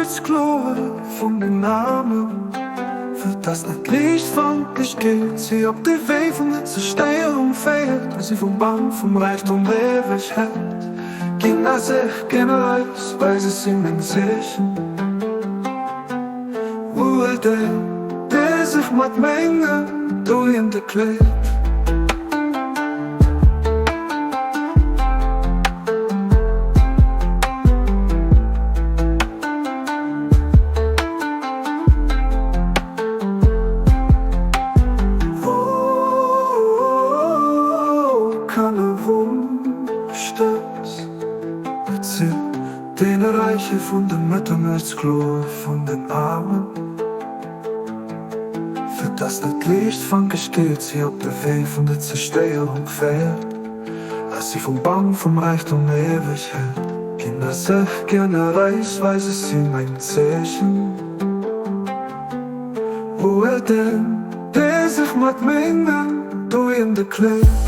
als glorie van de namen. Für das het licht van geht sie op de wee van het zersteuren feiert. Als sie vom Bann vom Reichtum ewig hält. Kinder sich gerne reis, weil sie singen sich. Wohl der sich mit Menge durch in de Kleid. Den Reiche von den Müttern als Glorie von den Armen. Für das Licht von geht sie auf der Weg von der Zerstörung fährt. Als sie vom Bann vom Reichtum ewig hält. Kinder sich gerne reich, weil sie singen Zeichen. Wo denn, der sich mit Menge durch in der Kleid.